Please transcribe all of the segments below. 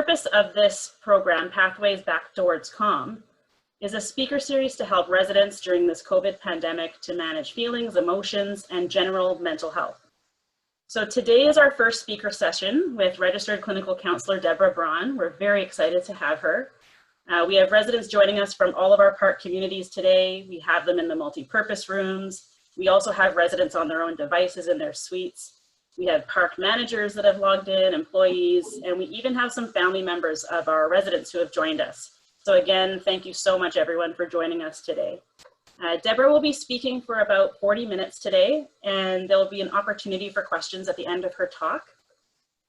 purpose of this program, Pathways Back Towards Calm, is a speaker series to help residents during this COVID pandemic to manage feelings, emotions, and general mental health. So today is our first speaker session with registered clinical counselor Deborah Braun. We're very excited to have her. We have residents joining us from all of our PARC communities today. We have them in the multi-purpose rooms. We also have residents on their own devices in their suites. We have PARC managers that have logged in, employees, and we even have some family members of our residents who have joined us. So again, thank you so much everyone for joining us today. Deborah will be speaking for about 40 minutes today, and there'll be an opportunity for questions at the end of her talk.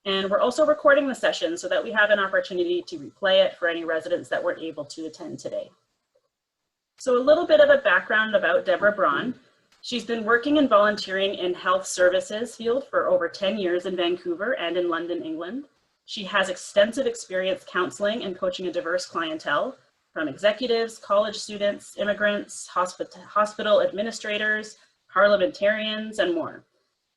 And we're also recording the session so that we have an opportunity to replay it for any residents that weren't able to attend today. So a little bit of a background about Deborah Braun. She's been working and volunteering in health services field for over 10 years in Vancouver and in London, England. She has extensive experience counseling and coaching a diverse clientele, from executives, college students, immigrants, hospital administrators, parliamentarians, and more.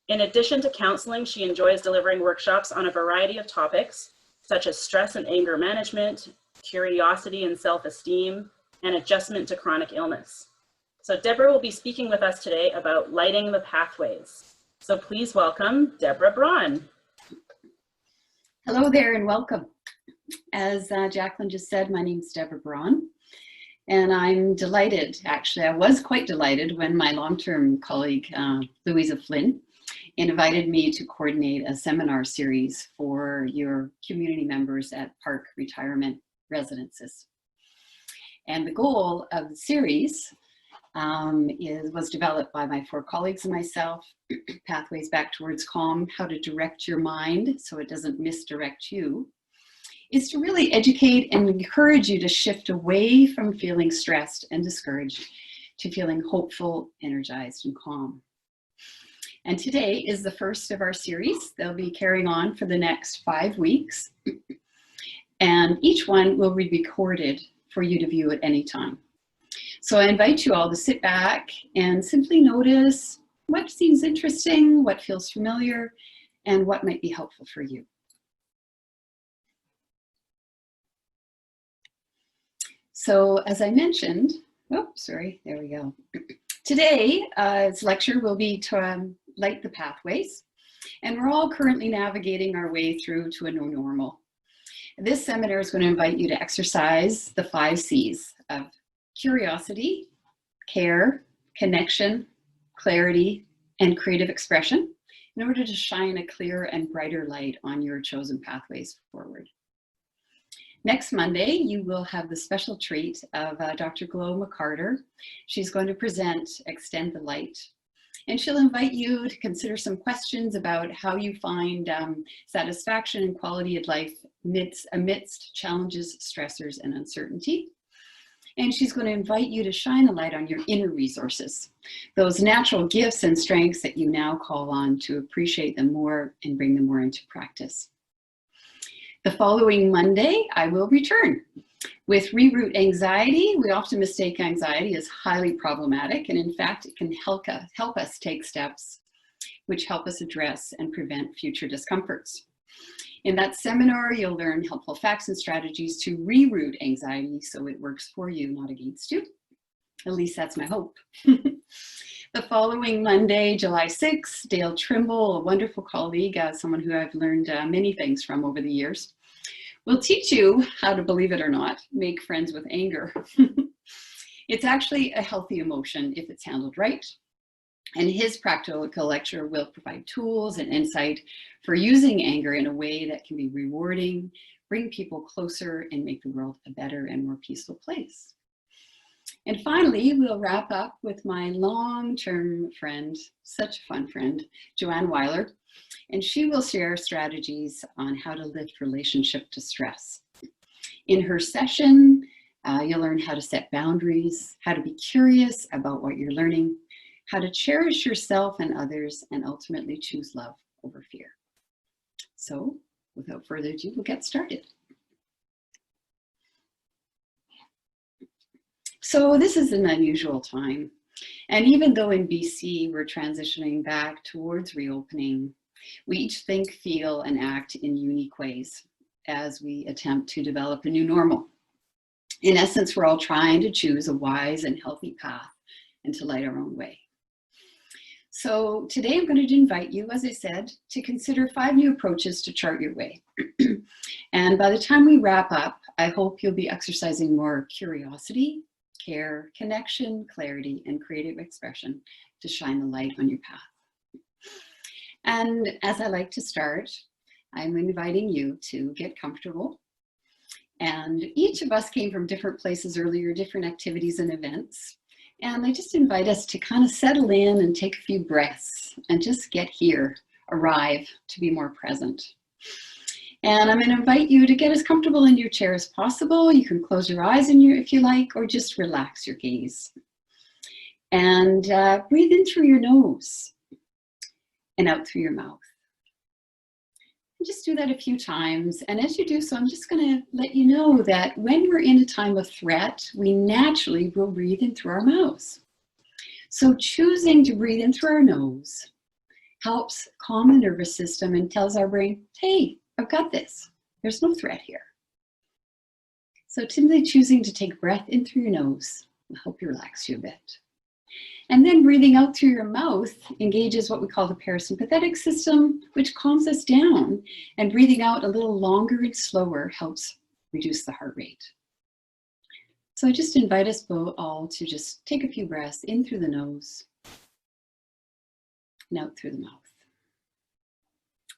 In addition to counseling, she enjoys delivering workshops on a variety of topics, such as stress and anger management, curiosity and self-esteem, and adjustment to chronic illness. So Deborah will be speaking with us today about lighting the pathways. So please welcome Deborah Braun. Hello there and welcome. As Jacqueline just said, my name is Deborah Braun, and I'm delighted, actually, I was quite delighted when my long-term colleague, Louisa Flynn, invited me to coordinate a seminar series for your community members at PARC Retirement Residences. And the goal of the series was developed by my 4 colleagues and myself, Pathways Back Towards Calm, how to direct your mind so it doesn't misdirect you, is to really educate and encourage you to shift away from feeling stressed and discouraged to feeling hopeful, energized, and calm. And today is the first of our series. They'll be carrying on for the next 5 weeks, and each one will be recorded for you to view at any time. So I invite you all to sit back and simply notice what seems interesting, what feels familiar, and what might be helpful for you. So as I mentioned, there we go. Today's lecture will be to light the pathways, and we're all currently navigating our way through to a new normal. This seminar is going to invite you to exercise the 5 C's of curiosity, care, connection, clarity, and creative expression in order to shine a clearer and brighter light on your chosen pathways forward. Next Monday, you will have the special treat of Dr. Glo McCarter. She's going to present Extend the Light, and she'll invite you to consider some questions about how you find satisfaction and quality of life amidst challenges, stressors, and uncertainty. And she's going to invite you to shine a light on your inner resources, those natural gifts and strengths that you now call on to appreciate them more and bring them more into practice. The following Monday, I will return with Reroute Anxiety. We often mistake anxiety as highly problematic, and in fact, it can help us take steps which help us address and prevent future discomforts. In that seminar, you'll learn helpful facts and strategies to reroute anxiety so it works for you, not against you. At least that's my hope. The following Monday, July 6th, Dale Trimble, a wonderful colleague, someone who I've learned many things from over the years, will teach you how to, believe it or not, make friends with anger. It's actually a healthy emotion if it's handled right. And his practical lecture will provide tools and insight for using anger in a way that can be rewarding, bring people closer, and make the world a better and more peaceful place. And finally, we'll wrap up with my long-term friend, such a fun friend, Joanne Weiler, and she will share strategies on how to lift relationship to stress. In her session, you'll learn how to set boundaries, how to be curious about what you're learning, how to cherish yourself and others, and ultimately choose love over fear. So, without further ado, we'll get started. So this is an unusual time. And even though in BC we're transitioning back towards reopening, we each think, feel, and act in unique ways. as we attempt to develop a new normal. In essence, we're all trying to choose a wise and healthy path and to light our own way. So today I'm going to invite you, as I said, to consider 5 new approaches to chart your way. And by the time we wrap up, I hope you'll be exercising more curiosity, care, connection, clarity, and creative expression to shine the light on your path. And as I like to start, I'm inviting you to get comfortable. And each of us came from different places earlier, different activities and events. And I just invite us to kind of settle in and take a few breaths and just get here, arrive, to be more present. And I'm going to invite you to get as comfortable in your chair as possible. You can close your eyes if you like, or just relax your gaze. And breathe in through your nose and out through your mouth. And just do that a few times. And as you do so, I'm just going to let you know that when we're in a time of threat, we naturally will breathe in through our mouths. So choosing to breathe in through our nose helps calm the nervous system and tells our brain, hey, I've got this. There's no threat here. So simply choosing to take breath in through your nose will help you relax you a bit. And then breathing out through your mouth engages what we call the parasympathetic system, which calms us down. And breathing out a little longer and slower helps reduce the heart rate. So I just invite us all to just take a few breaths in through the nose and out through the mouth.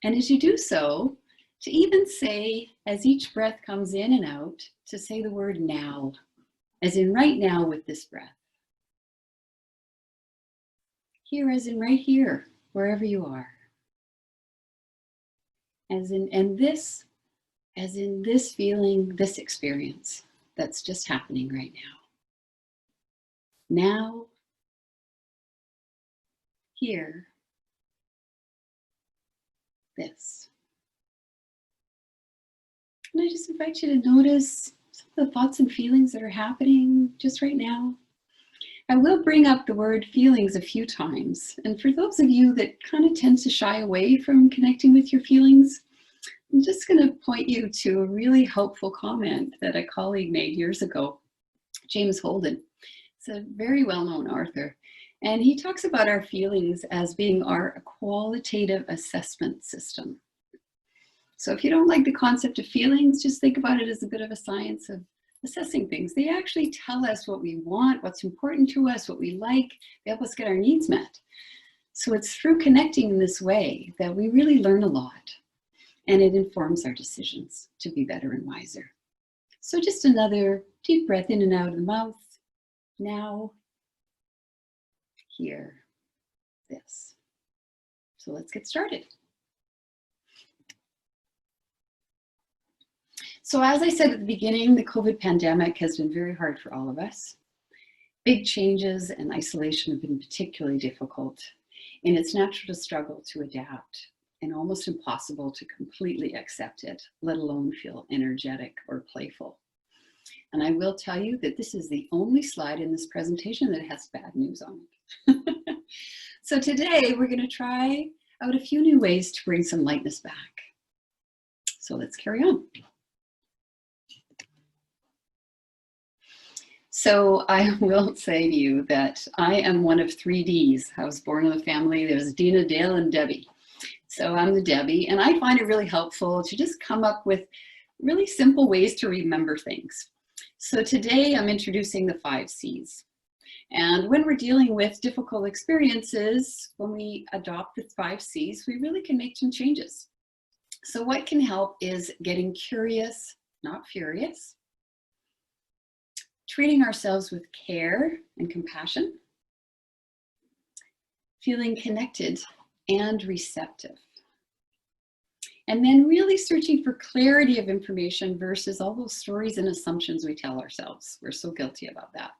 And as you do so, to even say, as each breath comes in and out, to say the word now, as in right now with this breath. Here as in right here, wherever you are. As in this feeling, this experience that's just happening right now. Now, here, this. And I just invite you to notice some of the thoughts and feelings that are happening just right now. I will bring up the word feelings a few times. And for those of you that kind of tend to shy away from connecting with your feelings, I'm just going to point you to a really helpful comment that a colleague made years ago, James Holden. It's a very well-known author. And he talks about our feelings as being our qualitative assessment system. So if you don't like the concept of feelings, just think about it as a bit of a science of assessing things. They actually tell us what we want, what's important to us, what we like. They help us get our needs met. So it's through connecting in this way that we really learn a lot, and it informs our decisions to be better and wiser. So just another deep breath in and out of the mouth. Now, here, this. So let's get started. So as I said at the beginning, the COVID pandemic has been very hard for all of us. Big changes and isolation have been particularly difficult, and it's natural to struggle to adapt and almost impossible to completely accept it, let alone feel energetic or playful. And I will tell you that this is the only slide in this presentation that has bad news on it. So today we're going to try out a few new ways to bring some lightness back. So let's carry on. So I will say to you that I am one of 3 Ds. I was born in a family. There's Dina, Dale, and Debbie. So I'm the Debbie, and I find it really helpful to just come up with really simple ways to remember things. So today I'm introducing the 5 Cs. And when we're dealing with difficult experiences, when we adopt the 5 Cs, we really can make some changes. So what can help is getting curious, not furious. Treating ourselves with care and compassion, feeling connected and receptive, and then really searching for clarity of information versus all those stories and assumptions we tell ourselves. We're so guilty about that.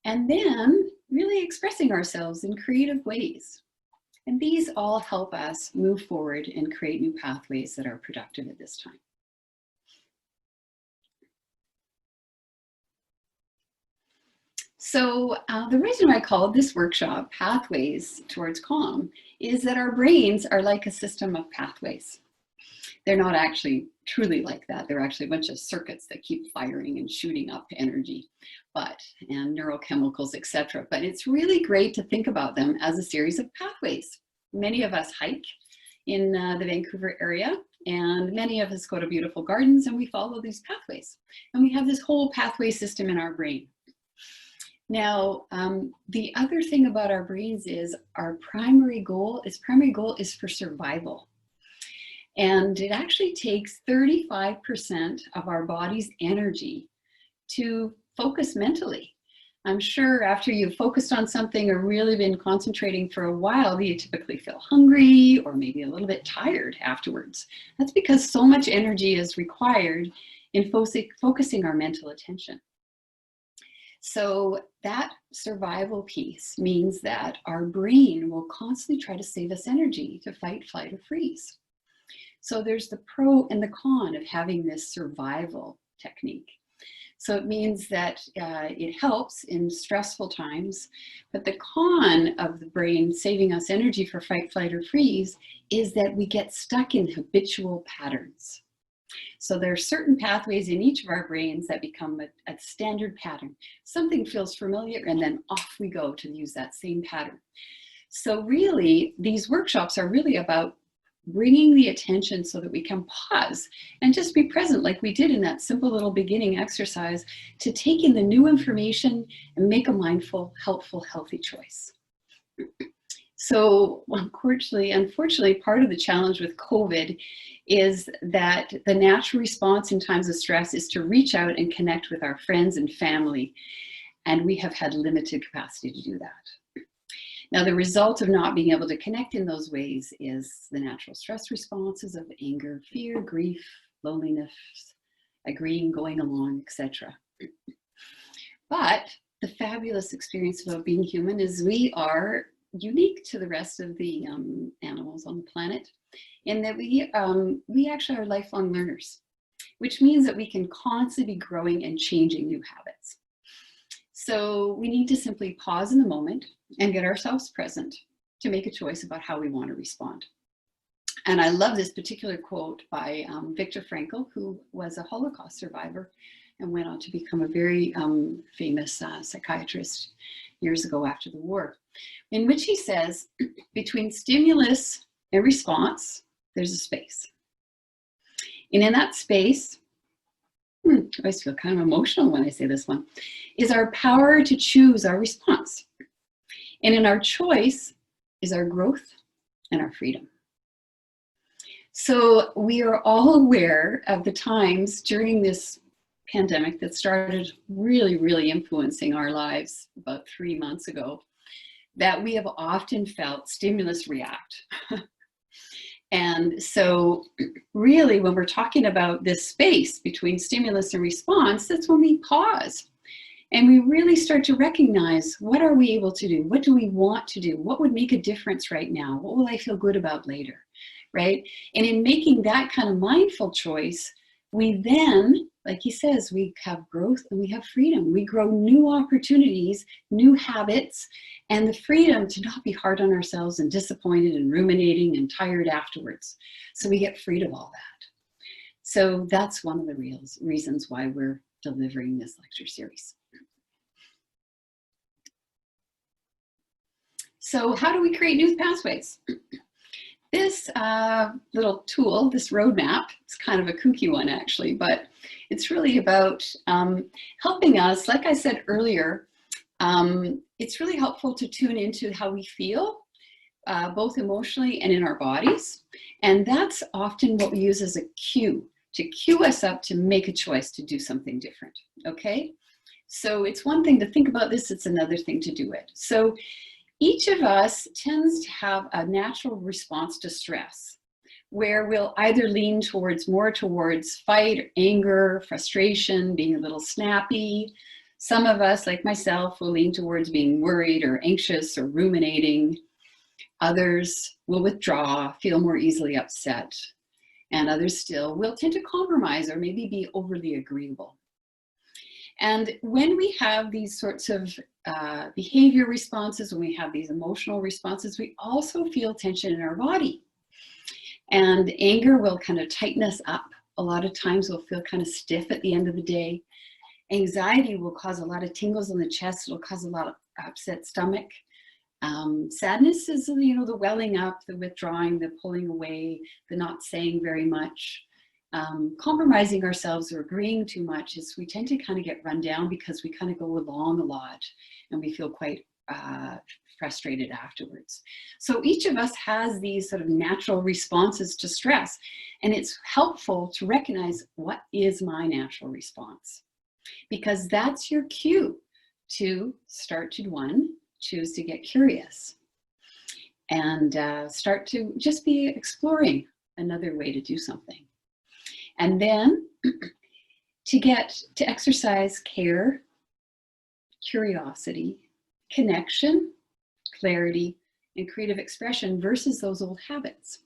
And then really expressing ourselves in creative ways. And these all help us move forward and create new pathways that are productive at this time. So the reason I called this workshop Pathways Towards Calm is that our brains are like a system of pathways. They're not actually truly like that. They're actually a bunch of circuits that keep firing and shooting up energy, and neurochemicals, etc. But it's really great to think about them as a series of pathways. Many of us hike in the Vancouver area, and many of us go to beautiful gardens, and we follow these pathways. And we have this whole pathway system in our brain. Now, the other thing about our brains is our primary goal is for survival. And it actually takes 35% of our body's energy to focus mentally. I'm sure after you've focused on something or really been concentrating for a while, you typically feel hungry or maybe a little bit tired afterwards. That's because so much energy is required in focusing our mental attention. So that survival piece means that our brain will constantly try to save us energy to fight, flight, or freeze. So there's the pro and the con of having this survival technique. So it means that it helps in stressful times, but the con of the brain saving us energy for fight, flight, or freeze is that we get stuck in habitual patterns. So there are certain pathways in each of our brains that become a standard pattern. Something feels familiar and then off we go to use that same pattern. So really, these workshops are really about bringing the attention so that we can pause and just be present like we did in that simple little beginning exercise to take in the new information and make a mindful, helpful, healthy choice. So unfortunately, part of the challenge with COVID is that the natural response in times of stress is to reach out and connect with our friends and family. And we have had limited capacity to do that. Now, the result of not being able to connect in those ways is the natural stress responses of anger, fear, grief, loneliness, agreeing, going along, etc. But the fabulous experience about being human is we are unique to the rest of the animals on the planet in that we actually are lifelong learners, which means that we can constantly be growing and changing new habits. So we need to simply pause in the moment and get ourselves present to make a choice about how we want to respond. And I love this particular quote by Viktor Frankl, who was a Holocaust survivor and went on to become a very famous psychiatrist years ago after the war, in which he says, between stimulus and response, there's a space. And in that space, I always feel kind of emotional when I say this one, is our power to choose our response. And in our choice is our growth and our freedom. So we are all aware of the times during this pandemic that started really influencing our lives about 3 months ago, that we have often felt stimulus react. And so really, when we're talking about this space between stimulus and response, that's when we pause and we really start to recognize, what are we able to do? What do we want to do? What would make a difference right now? What will I feel good about later, right? And in making that kind of mindful choice, we then, like he says, we have growth and we have freedom. We grow new opportunities, new habits, and the freedom to not be hard on ourselves and disappointed and ruminating and tired afterwards. So we get freed of all that. So that's one of the reasons why we're delivering this lecture series. So how do we create new pathways? This little tool, this roadmap, it's kind of a kooky one actually, but it's really about helping us, like I said earlier, it's really helpful to tune into how we feel, both emotionally and in our bodies. And that's often what we use as a cue, to cue us up to make a choice to do something different, okay? So it's one thing to think about this, it's another thing to do it. So each of us tends to have a natural response to stress, where we'll either lean more towards fight, anger, frustration, being a little snappy. Some of us, like myself, will lean towards being worried or anxious or ruminating. Others will withdraw, feel more easily upset. And others still will tend to compromise or maybe be overly agreeable. And when we have these sorts of behavior responses, when we have these emotional responses, we also feel tension in our body. And anger will kind of tighten us up. A lot of times we'll feel kind of stiff at the end of the day. Anxiety will cause a lot of tingles in the chest. It'll cause a lot of upset stomach. Sadness is, the welling up, the withdrawing, the pulling away, the not saying very much. Compromising ourselves or agreeing too much is we tend to kind of get run down because we kind of go along a lot and we feel quite frustrated afterwards. So each of us has these sort of natural responses to stress, and it's helpful to recognize what is my natural response, because that's your cue to start to, one, choose to get curious and start to just be exploring another way to do something. And then to exercise care, curiosity, connection, clarity, and creative expression versus those old habits.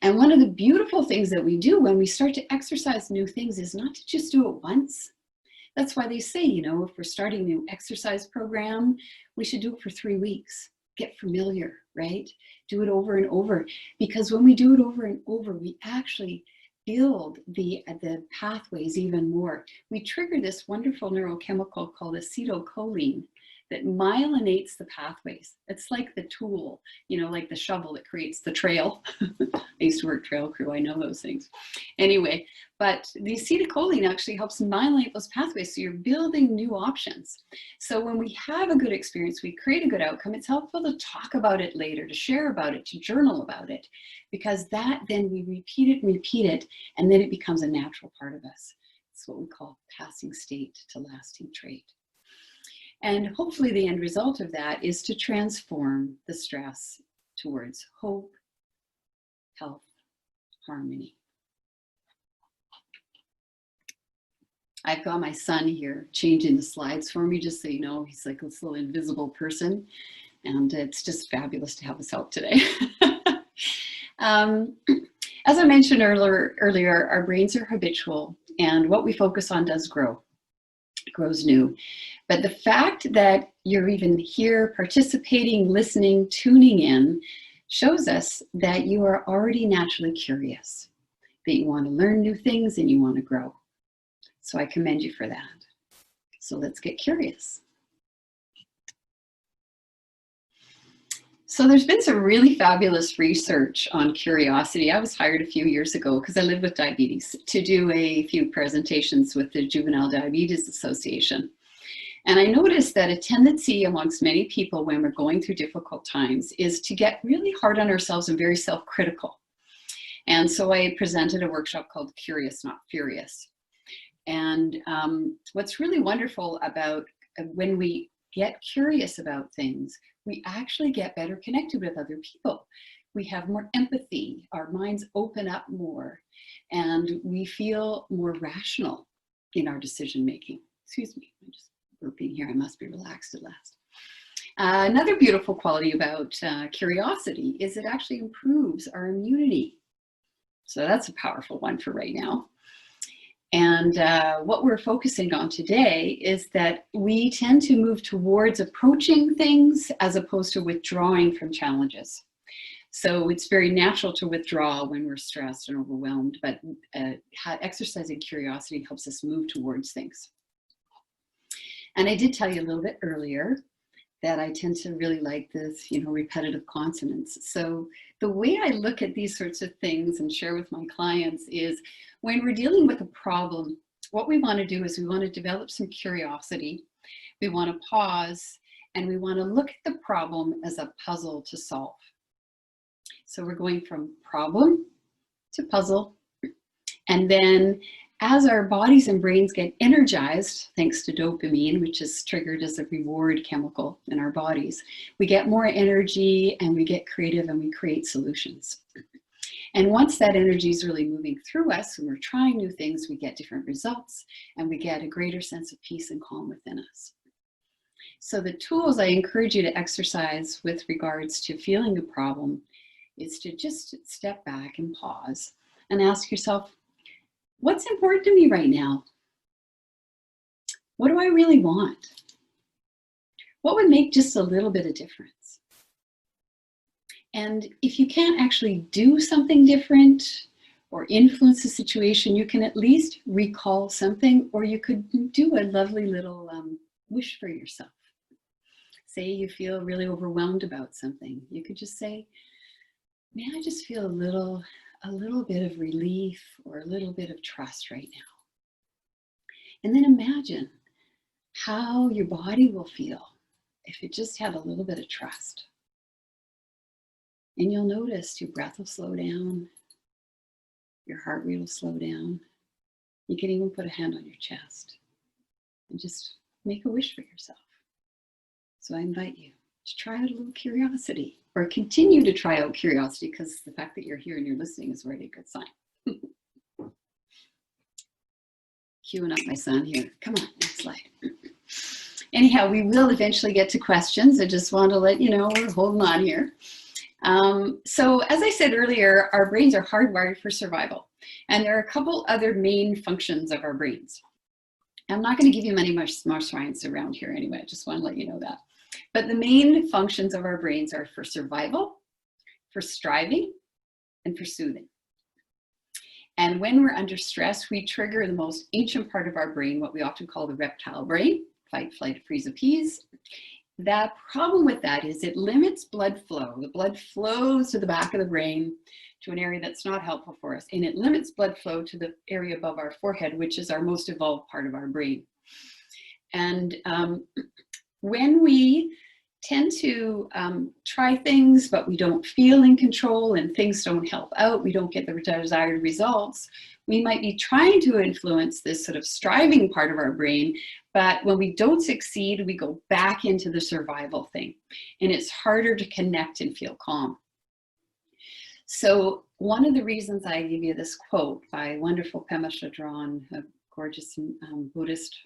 And one of the beautiful things that we do when we start to exercise new things is not to just do it once. That's why they say, if we're starting a new exercise program, we should do it for 3 weeks. Get familiar, right? Do it over and over. Because when we do it over and over, we actually build the pathways even more. We trigger this wonderful neurochemical called acetylcholine that myelinates the pathways. It's like the tool, like the shovel that creates the trail. I used to work trail crew, I know those things. Anyway, but the acetylcholine actually helps myelinate those pathways, so you're building new options. So when we have a good experience, we create a good outcome, it's helpful to talk about it later, to share about it, to journal about it, because that then we repeat it, and then it becomes a natural part of us. It's what we call passing state to lasting trait. And hopefully the end result of that is to transform the stress towards hope, health, harmony. I've got my son here changing the slides for me, just so you know. He's like this little invisible person, and it's just fabulous to have us out today. As I mentioned earlier, our brains are habitual, and what we focus on does grow. It grows new. But the fact that you're even here participating, listening, tuning in, shows us that you are already naturally curious, that you want to learn new things and you want to grow. So I commend you for that. So let's get curious. So there's been some really fabulous research on curiosity. I was hired a few years ago because I live with diabetes to do a few presentations with the Juvenile Diabetes Association. And I noticed that a tendency amongst many people when we're going through difficult times is to get really hard on ourselves and very self-critical. And so I presented a workshop called Curious, Not Furious. And what's really wonderful about when we get curious about things, we actually get better connected with other people. We have more empathy, our minds open up more, and we feel more rational in our decision making. Excuse me, I'm just burping here, I must be relaxed at last. Another beautiful quality about curiosity is it actually improves our immunity. So that's a powerful one for right now. And what we're focusing on today is that we tend to move towards approaching things as opposed to withdrawing from challenges. So it's very natural to withdraw when we're stressed and overwhelmed, but exercising curiosity helps us move towards things. And I did tell you a little bit earlier that I tend to really like this, repetitive consonants. So the way I look at these sorts of things and share with my clients is when we're dealing with a problem, what we want to do is we want to develop some curiosity. We want to pause and we want to look at the problem as a puzzle to solve. So we're going from problem to puzzle. And then as our bodies and brains get energized, thanks to dopamine, which is triggered as a reward chemical in our bodies, we get more energy and we get creative and we create solutions. And once that energy is really moving through us and we're trying new things, we get different results and we get a greater sense of peace and calm within us. So the tools I encourage you to exercise with regards to feeling a problem is to just step back and pause and ask yourself, what's important to me right now? What do I really want? What would make just a little bit of difference? And if you can't actually do something different or influence the situation, you can at least recall something, or you could do a lovely little wish for yourself. Say you feel really overwhelmed about something. You could just say, may I just feel a little bit of relief or a little bit of trust right now. And then imagine how your body will feel if it just had a little bit of trust. And you'll notice your breath will slow down, your heart rate will slow down. You can even put a hand on your chest and just make a wish for yourself. So I invite you to try out a little curiosity, or continue to try out curiosity, because the fact that you're here and you're listening is already a good sign. Queuing up my son here. Come on, next slide. Anyhow, we will eventually get to questions. I just want to let you know we're holding on here. So as I said earlier, our brains are hardwired for survival. And there are a couple other main functions of our brains. I'm not going to give you many more science around here anyway. I just want to let you know that. But the main functions of our brains are for survival, for striving, and for soothing. And when we're under stress, we trigger the most ancient part of our brain, what we often call the reptile brain, fight, flight, freeze, appease. The problem with that is it limits blood flow. The blood flows to the back of the brain to an area that's not helpful for us. And it limits blood flow to the area above our forehead, which is our most evolved part of our brain. And when we tend to try things, but we don't feel in control and things don't help out, we don't get the desired results, we might be trying to influence this sort of striving part of our brain, but when we don't succeed, we go back into the survival thing. And it's harder to connect and feel calm. So one of the reasons I give you this quote by wonderful Pema Chodron, a gorgeous Buddhist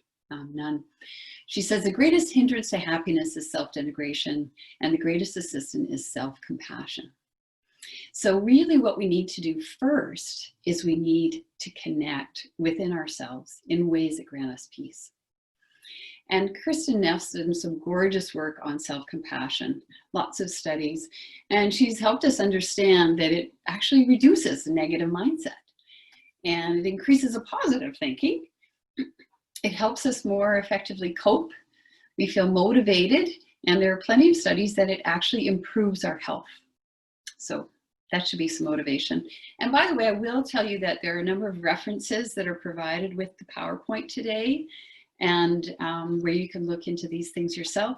nun. She says, the greatest hindrance to happiness is self-denigration, and the greatest assistant is self-compassion. So really what we need to do first is we need to connect within ourselves in ways that grant us peace. And Kristen Neff's done some gorgeous work on self-compassion, lots of studies, and she's helped us understand that it actually reduces the negative mindset and it increases a positive thinking. It helps us more effectively cope. We feel motivated, and there are plenty of studies that it actually improves our health. So that should be some motivation. And by the way, I will tell you that there are a number of references that are provided with the PowerPoint today, and where you can look into these things yourself.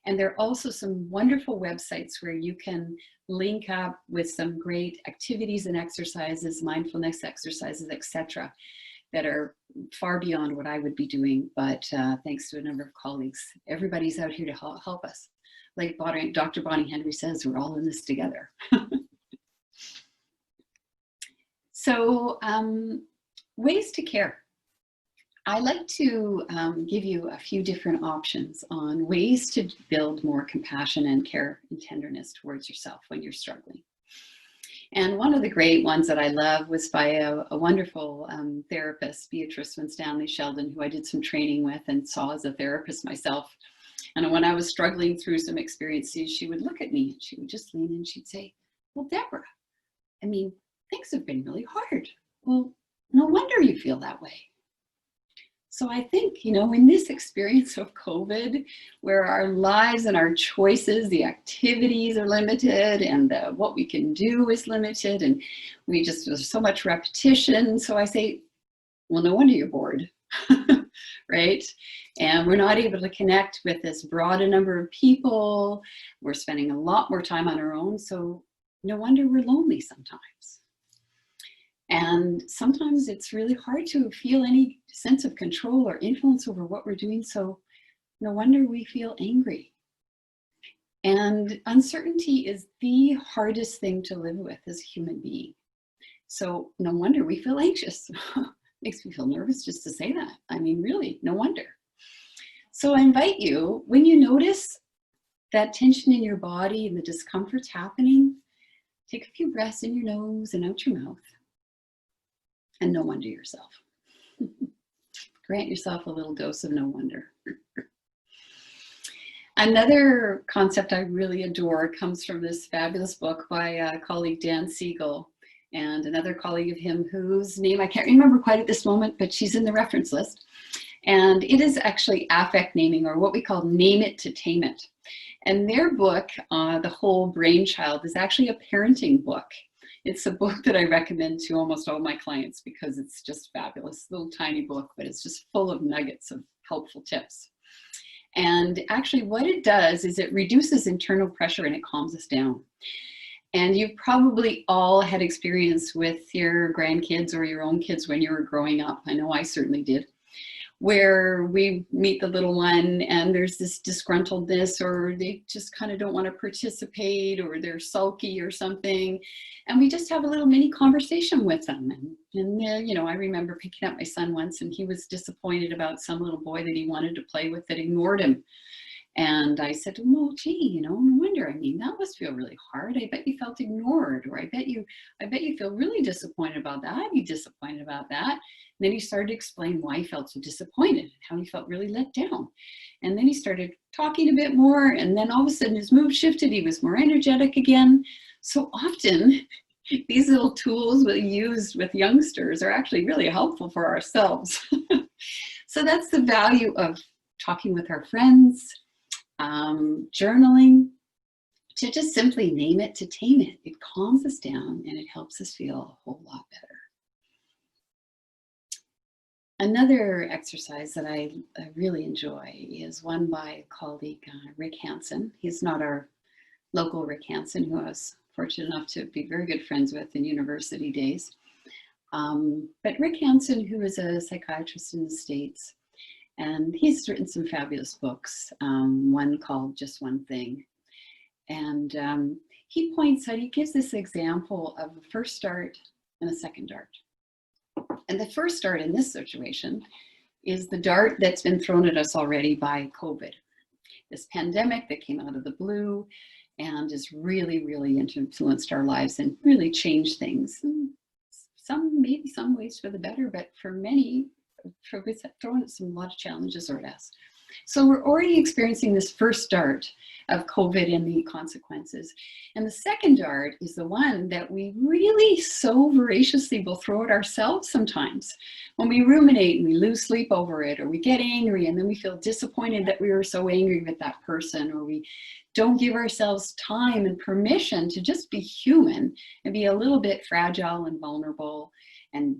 And there are also some wonderful websites where you can link up with some great activities and exercises, mindfulness exercises, etc., that are far beyond what I would be doing, but thanks to a number of colleagues, everybody's out here to help us. Like Dr. Bonnie Henry says, we're all in this together. So ways to care. I like to give you a few different options on ways to build more compassion and care and tenderness towards yourself when you're struggling. And one of the great ones that I love was by a wonderful therapist, Beatrice Winstanley Sheldon, who I did some training with and saw as a therapist myself. And when I was struggling through some experiences, she would look at me and she would just lean in and she'd say, well, Deborah, I mean, things have been really hard. Well, no wonder you feel that way. So I think, you know, in this experience of COVID, where our lives and our choices, the activities are limited and what we can do is limited, and there's so much repetition. So I say, well, no wonder you're bored, right? And we're not able to connect with this broad a number of people. We're spending a lot more time on our own. So no wonder we're lonely sometimes. And sometimes it's really hard to feel any sense of control or influence over what we're doing. So no wonder we feel angry. And uncertainty is the hardest thing to live with as a human being. So no wonder we feel anxious. Makes me feel nervous just to say that. I mean, really, no wonder. So I invite you, when you notice that tension in your body and the discomfort's happening, take a few breaths in your nose and out your mouth. And no wonder yourself. Grant yourself a little dose of no wonder. Another concept I really adore comes from this fabulous book by a colleague, Dan Siegel, and another colleague of him whose name I can't remember quite at this moment, but she's in the reference list. And it is actually affect naming, or what we call name it to tame it. And their book, The Whole Brainchild, is actually a parenting book. It's a book that I recommend to almost all my clients because it's just fabulous. Little tiny book, but it's just full of nuggets of helpful tips. And actually what it does is it reduces internal pressure and it calms us down. And you've probably all had experience with your grandkids or your own kids when you were growing up. I know I certainly did. Where we meet the little one and there's this disgruntledness, or they just kind of don't want to participate, or they're sulky or something. And we just have a little mini conversation with them. And you know, I remember picking up my son once and he was disappointed about some little boy that he wanted to play with that ignored him. And I said to him, well, gee, you know, no wonder. I mean, that must feel really hard. I bet you felt ignored, or I bet you feel really disappointed about that. I'd be disappointed about that. And then he started to explain why he felt so disappointed, how he felt really let down. And then he started talking a bit more, and then all of a sudden his mood shifted. He was more energetic again. So often these little tools we use with youngsters are actually really helpful for ourselves. So that's the value of talking with our friends, journaling, to just simply name it to tame it. It calms us down and it helps us feel a whole lot better. Another exercise that I really enjoy is one by a colleague, Rick Hansen. He's not our local Rick Hansen, who I was fortunate enough to be very good friends with in university days. But Rick Hansen, who is a psychiatrist in the States, and he's written some fabulous books, one called Just One Thing. And he points out, he gives this example of a first start and a second dart. And the first dart in this situation is the dart that's been thrown at us already by COVID. This pandemic that came out of the blue and has really, really influenced our lives and really changed things. Maybe some ways for the better, but for many, it's thrown a lot of challenges at us. So we're already experiencing this first dart of COVID and the consequences. And the second dart is the one that we really so voraciously will throw at ourselves sometimes. When we ruminate and we lose sleep over it, or we get angry and then we feel disappointed that we were so angry with that person, or we don't give ourselves time and permission to just be human and be a little bit fragile and vulnerable and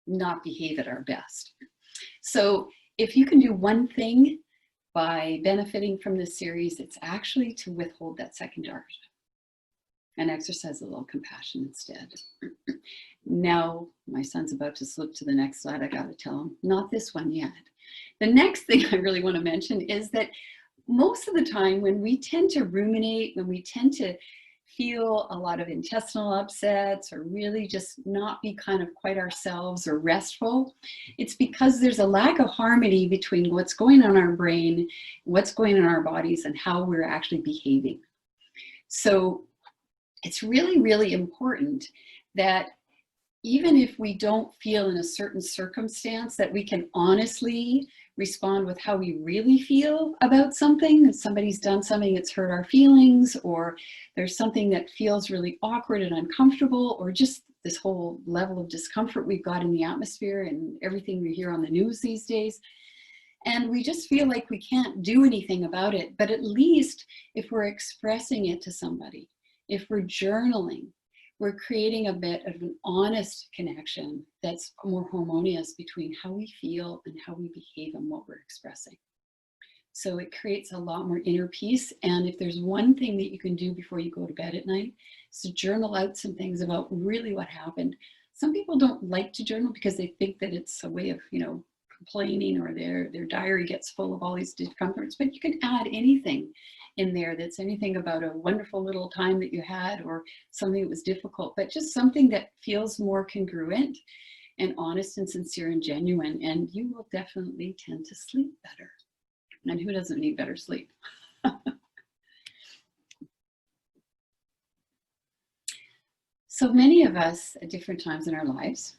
not behave at our best. So if you can do one thing by benefiting from this series, it's actually to withhold that second dart and exercise a little compassion instead. Now, my son's about to slip to the next slide. I got to tell him, not this one yet. The next thing I really want to mention is that most of the time when we tend to ruminate, when we tend to feel a lot of intestinal upsets, or really just not be kind of quite ourselves or restful, it's because there's a lack of harmony between what's going on in our brain, what's going on in our bodies, and how we're actually behaving. So it's really, really important that even if we don't feel in a certain circumstance, that we can honestly respond with how we really feel about something. If somebody's done something that's hurt our feelings, or there's something that feels really awkward and uncomfortable, or just this whole level of discomfort we've got in the atmosphere and everything we hear on the news these days. And we just feel like we can't do anything about it. But at least if we're expressing it to somebody, if we're journaling, we're creating a bit of an honest connection that's more harmonious between how we feel and how we behave and what we're expressing. So it creates a lot more inner peace. And if there's one thing that you can do before you go to bed at night, is to journal out some things about really what happened. Some people don't like to journal because they think that it's a way of, complaining, or their diary gets full of all these discomforts, but you can add anything in there that's anything about a wonderful little time that you had, or something that was difficult, but just something that feels more congruent and honest and sincere and genuine, and you will definitely tend to sleep better. And who doesn't need better sleep? So many of us at different times in our lives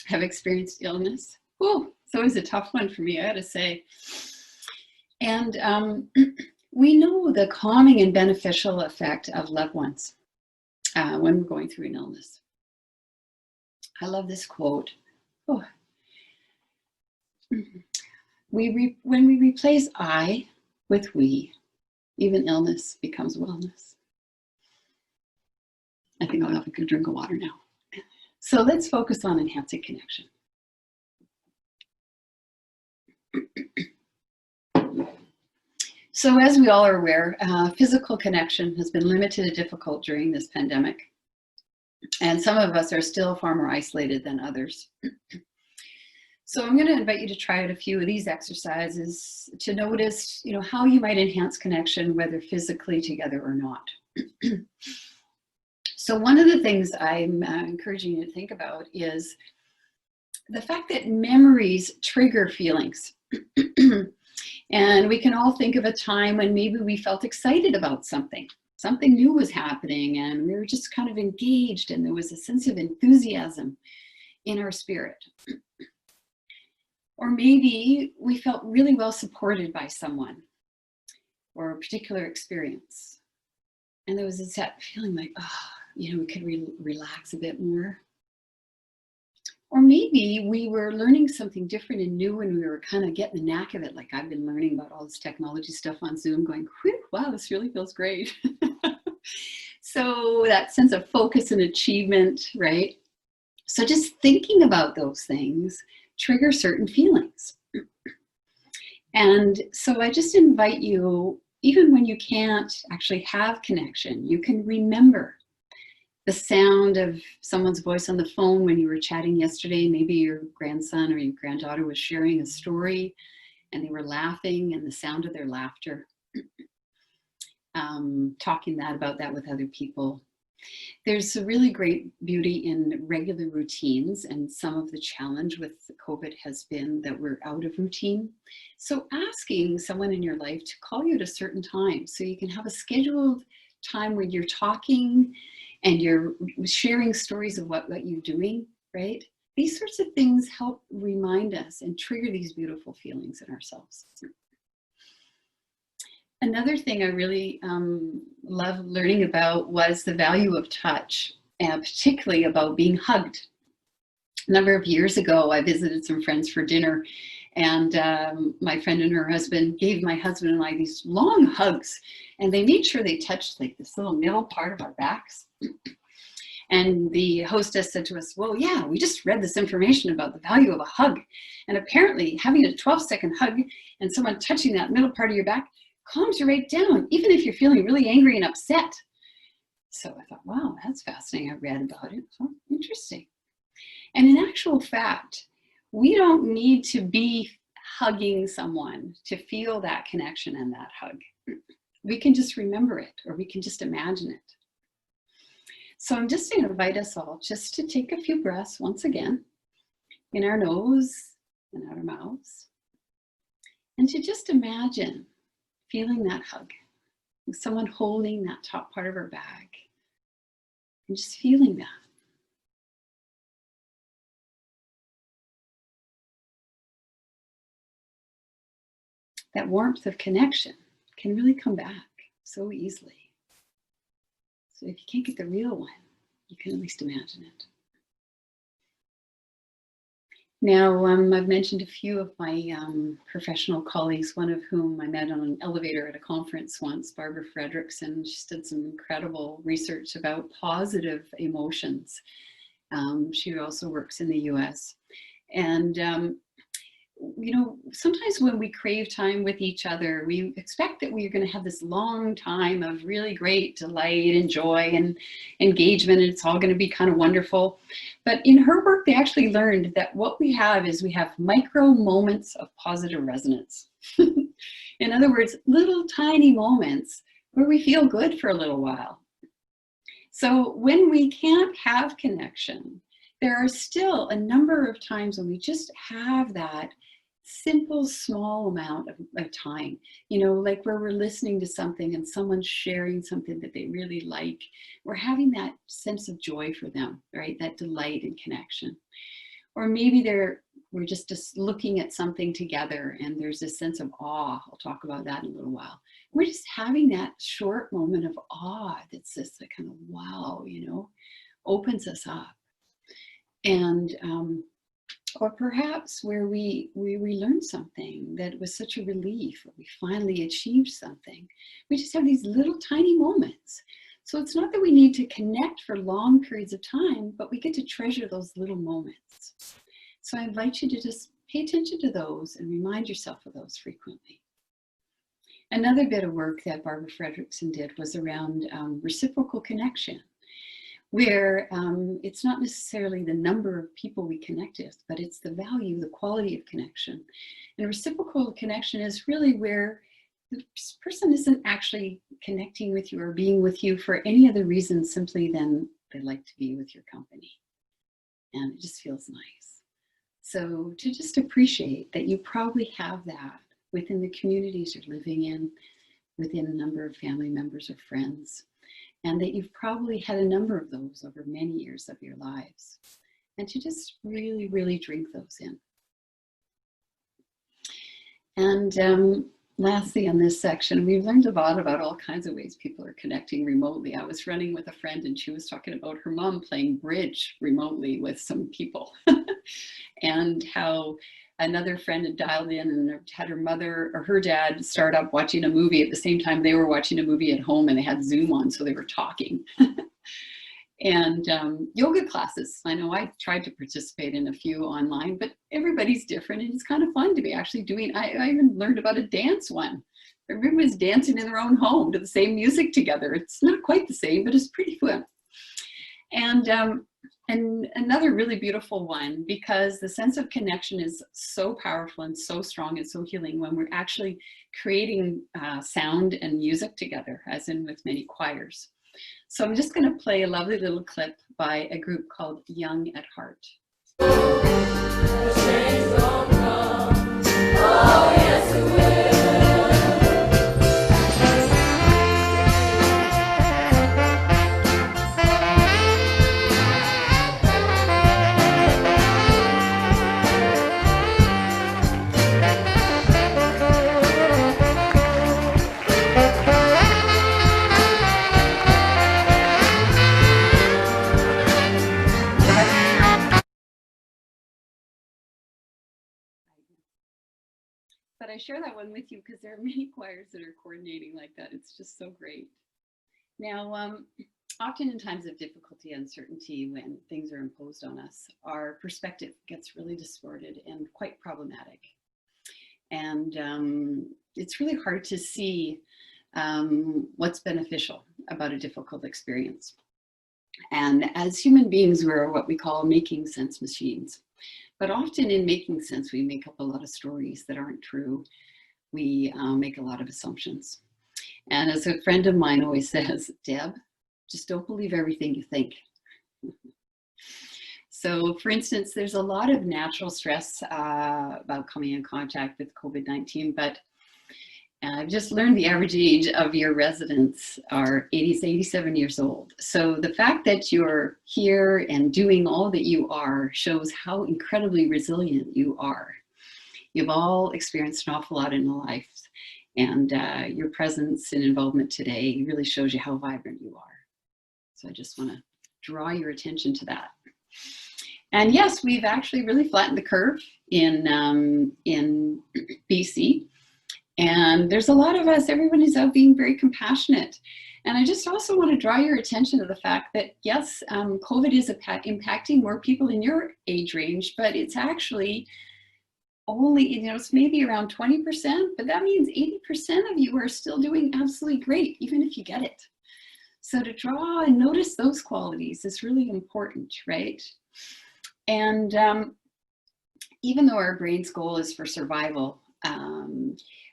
have experienced illness. Oh, it's always a tough one for me, I gotta say. And we know the calming and beneficial effect of loved ones when we're going through an illness. I love this quote. Oh. When we replace I with we, even illness becomes wellness. I think I'll have a good drink of water now. So let's focus on enhancing connection. So as we all are aware, physical connection has been limited and difficult during this pandemic. And some of us are still far more isolated than others. So I'm going to invite you to try out a few of these exercises to notice, how you might enhance connection, whether physically together or not. So one of the things I'm encouraging you to think about is the fact that memories trigger feelings. And we can all think of a time when maybe we felt excited about something. Something new was happening and we were just kind of engaged and there was a sense of enthusiasm in our spirit. Or maybe we felt really well supported by someone or a particular experience. And there was this feeling like, we could relax a bit more. Or maybe we were learning something different and new and we were kind of getting the knack of it. Like I've been learning about all this technology stuff on Zoom going, whew, wow, this really feels great. So that sense of focus and achievement, right? So just thinking about those things trigger certain feelings. And so I just invite you, even when you can't actually have connection, you can remember the sound of someone's voice on the phone when you were chatting yesterday. Maybe your grandson or your granddaughter was sharing a story and they were laughing and the sound of their laughter, talking about that with other people. There's a really great beauty in regular routines, and some of the challenge with COVID has been that we're out of routine. So asking someone in your life to call you at a certain time so you can have a scheduled time when you're talking and you're sharing stories of what you're doing, right? These sorts of things help remind us and trigger these beautiful feelings in ourselves. Another thing I really love learning about was the value of touch, and particularly about being hugged. A number of years ago, I visited some friends for dinner, and my friend and her husband gave my husband and I these long hugs, and they made sure they touched like this little middle part of our backs. And the hostess said to us, well, yeah, we just read this information about the value of a hug. And apparently having a 12-second hug and someone touching that middle part of your back calms you right down, even if you're feeling really angry and upset. So I thought, wow, that's fascinating. I read about it. Oh, interesting. And in actual fact, we don't need to be hugging someone to feel that connection and that hug. We can just remember it, or we can just imagine it. So I'm just going to invite us all just to take a few breaths once again in our nose and out our mouths, and to just imagine feeling that hug, with someone holding that top part of our back, and just feeling that. That warmth of connection can really come back so easily. So if you can't get the real one, you can at least imagine it. Now, I've mentioned a few of my professional colleagues, one of whom I met on an elevator at a conference once, Barbara Fredrickson. She did some incredible research about positive emotions. She also works in the US. And sometimes when we crave time with each other, we expect that we're going to have this long time of really great delight and joy and engagement, and it's all going to be kind of wonderful. But in her work, they actually learned that what we have micro moments of positive resonance. In other words, little tiny moments where we feel good for a little while. So when we can't have connection, there are still a number of times when we just have that simple, small amount of time, like where we're listening to something and someone's sharing something that they really like. We're having that sense of joy for them, right? That delight and connection. Or maybe we're just looking at something together and there's this sense of awe. I'll talk about that in a little while. We're just having that short moment of awe that's just a kind of wow, you know, opens us up. And or perhaps where we learned something that was such a relief, or we finally achieved something. We just have these little tiny moments. So it's not that we need to connect for long periods of time, but we get to treasure those little moments. So I invite you to just pay attention to those and remind yourself of those frequently. Another bit of work that Barbara Fredrickson did was around reciprocal connection, where it's not necessarily the number of people we connect with, but it's the value, the quality of connection. And reciprocal connection is really where the person isn't actually connecting with you or being with you for any other reason simply than they like to be with your company. And it just feels nice. So to just appreciate that you probably have that within the communities you're living in, within a number of family members or friends, and that you've probably had a number of those over many years of your lives. And to just really, really drink those in. And lastly, on this section, we've learned a lot about all kinds of ways people are connecting remotely. I was running with a friend and she was talking about her mom playing bridge remotely with some people and how another friend had dialed in and had her mother or her dad start up watching a movie at the same time they were watching a movie at home, and they had Zoom on, so they were talking. And yoga classes. I know I tried to participate in a few online, but everybody's different, and it's kind of fun to be actually doing. I even learned about a dance one. Everybody's dancing in their own home to the same music together. It's not quite the same, but it's pretty fun. And another really beautiful one, because the sense of connection is so powerful and so strong and so healing when we're actually creating sound and music together, as in with many choirs. So I'm just going to play a lovely little clip by a group called Young at Heart. But I share that one with you because there are many choirs that are coordinating like that. It's just so great. Now, often in times of difficulty, uncertainty, when things are imposed on us, our perspective gets really distorted and quite problematic. And it's really hard to see what's beneficial about a difficult experience. And as human beings, we're what we call making sense machines. But often in making sense, we make up a lot of stories that aren't true. We make a lot of assumptions. And as a friend of mine always says, Deb, just don't believe everything you think. So for instance, there's a lot of natural stress about coming in contact with COVID-19, but I've just learned the average age of your residents are 87 years old. So the fact that you're here and doing all that you are shows how incredibly resilient you are. You've all experienced an awful lot in life, and your presence and involvement today really shows you how vibrant you are. So I just want to draw your attention to that. And yes, we've actually really flattened the curve in BC. And there's a lot of us, everybody's out being very compassionate. And I just also want to draw your attention to the fact that, yes, COVID is impacting more people in your age range, but it's actually only, you know, it's maybe around 20%, but that means 80% of you are still doing absolutely great, even if you get it. So to draw and notice those qualities is really important, right? And even though our brain's goal is for survival,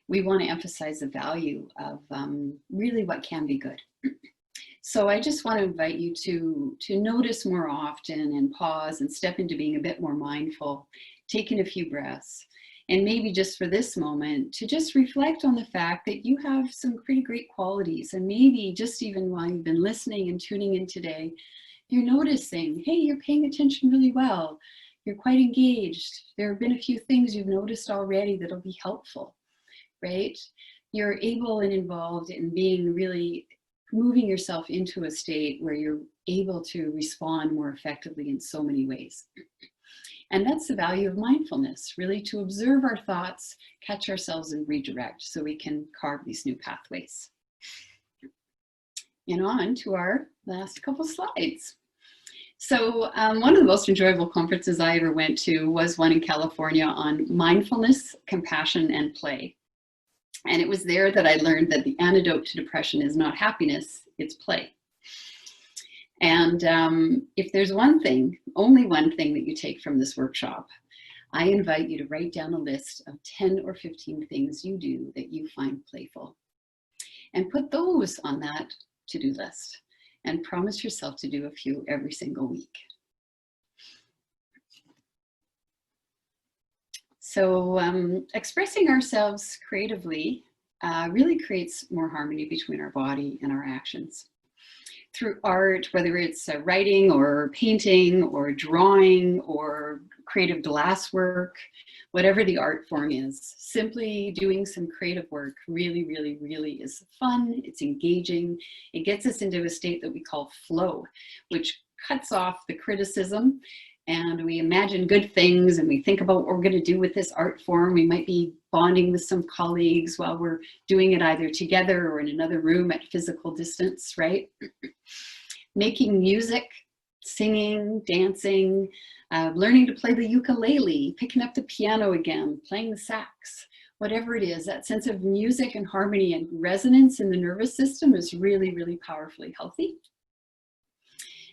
we want to emphasize the value of really what can be good. So I just want to invite you to notice more often and pause and step into being a bit more mindful, taking a few breaths, and maybe just for this moment to just reflect on the fact that you have some pretty great qualities, and maybe just even while you've been listening and tuning in today, you're noticing, hey, you're paying attention really well. You're quite engaged. There have been a few things you've noticed already that'll be helpful, right? You're able and involved in being really moving yourself into a state where you're able to respond more effectively in so many ways. And that's the value of mindfulness, really to observe our thoughts, catch ourselves and redirect so we can carve these new pathways. And on to our last couple slides. So one of the most enjoyable conferences I ever went to was one in California on mindfulness, compassion, and play. And it was there that I learned that the antidote to depression is not happiness, it's play. And if there's one thing, only one thing that you take from this workshop, I invite you to write down a list of 10 or 15 things you do that you find playful. And put those on that to-do list. And promise yourself to do a few every single week. So expressing ourselves creatively really creates more harmony between our body and our actions. Through art, whether it's writing or painting or drawing or creative glasswork, whatever the art form is, simply doing some creative work really, really, really is fun. It's engaging. It gets us into a state that we call flow, which cuts off the criticism, and we imagine good things and we think about what we're going to do with this art form. We might be bonding with some colleagues while we're doing it either together or in another room at physical distance, right? Making music, singing, dancing, learning to play the ukulele, picking up the piano again, playing the sax, whatever it is, that sense of music and harmony and resonance in the nervous system is really, really powerfully healthy.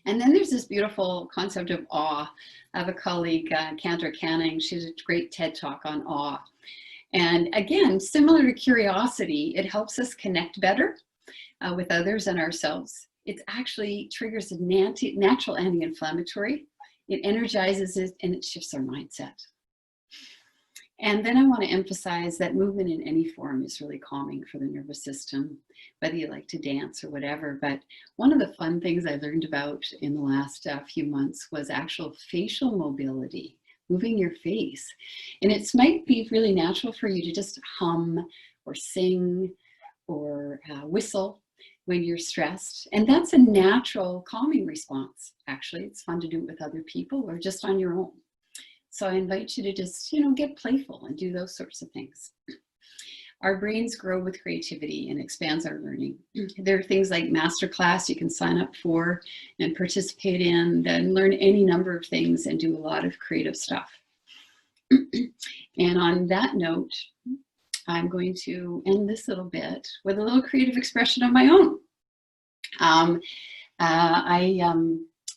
And then there's this beautiful concept of awe. I have a colleague, Cantor Canning, she has a great TED talk on awe. And again, similar to curiosity, it helps us connect better with others and ourselves. It actually triggers a natural anti-inflammatory. It energizes it and it shifts our mindset. And then I want to emphasize that movement in any form is really calming for the nervous system, whether you like to dance or whatever. But one of the fun things I learned about in the last few months was actual facial mobility, moving your face. And it might be really natural for you to just hum or sing or whistle when you're stressed. And that's a natural calming response. Actually, it's fun to do it with other people or just on your own. So I invite you to just, get playful and do those sorts of things. Our brains grow with creativity and expands our learning. There are things like masterclass you can sign up for and participate in and learn any number of things and do a lot of creative stuff. And on that note, I'm going to end this little bit with a little creative expression of my own.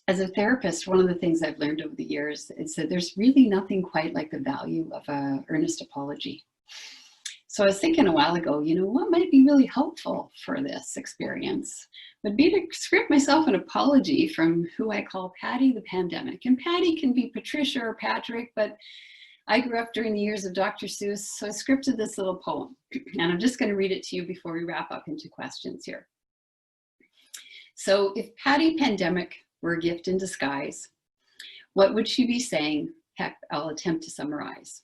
As a therapist, one of the things I've learned over the years is that there's really nothing quite like the value of an earnest apology. So I was thinking a while ago, what might be really helpful for this experience would be to script myself an apology from who I call Patty the Pandemic. And Patty can be Patricia or Patrick, but I grew up during the years of Dr. Seuss, so I scripted this little poem. And I'm just going to read it to you before we wrap up into questions here. So if Patty Pandemic were a gift in disguise, what would she be saying? Heck, I'll attempt to summarize.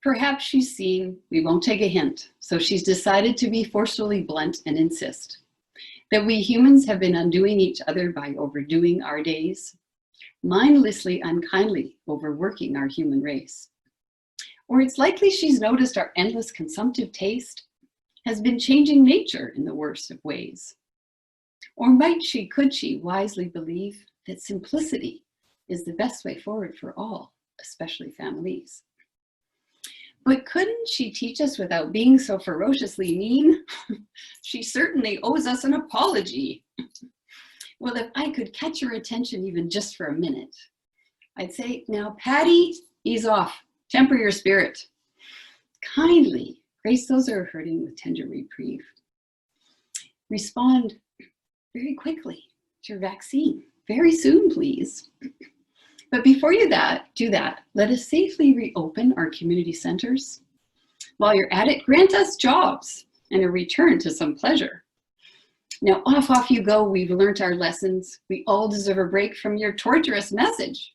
Perhaps she's seen we won't take a hint, so she's decided to be forcefully blunt and insist that we humans have been undoing each other by overdoing our days, mindlessly, unkindly overworking our human race. Or it's likely she's noticed our endless consumptive taste has been changing nature in the worst of ways. Or could she wisely believe that simplicity is the best way forward for all, especially families? But couldn't she teach us without being so ferociously mean? She certainly owes us an apology. Well, if I could catch your attention even just for a minute, I'd say, now, Patty, ease off, temper your spirit. Kindly grace those who are hurting with tender reprieve. Respond very quickly to your vaccine. Very soon, please. But before you do that, let us safely reopen our community centers. While you're at it, grant us jobs and a return to some pleasure. Now off you go, we've learned our lessons. We all deserve a break from your torturous message.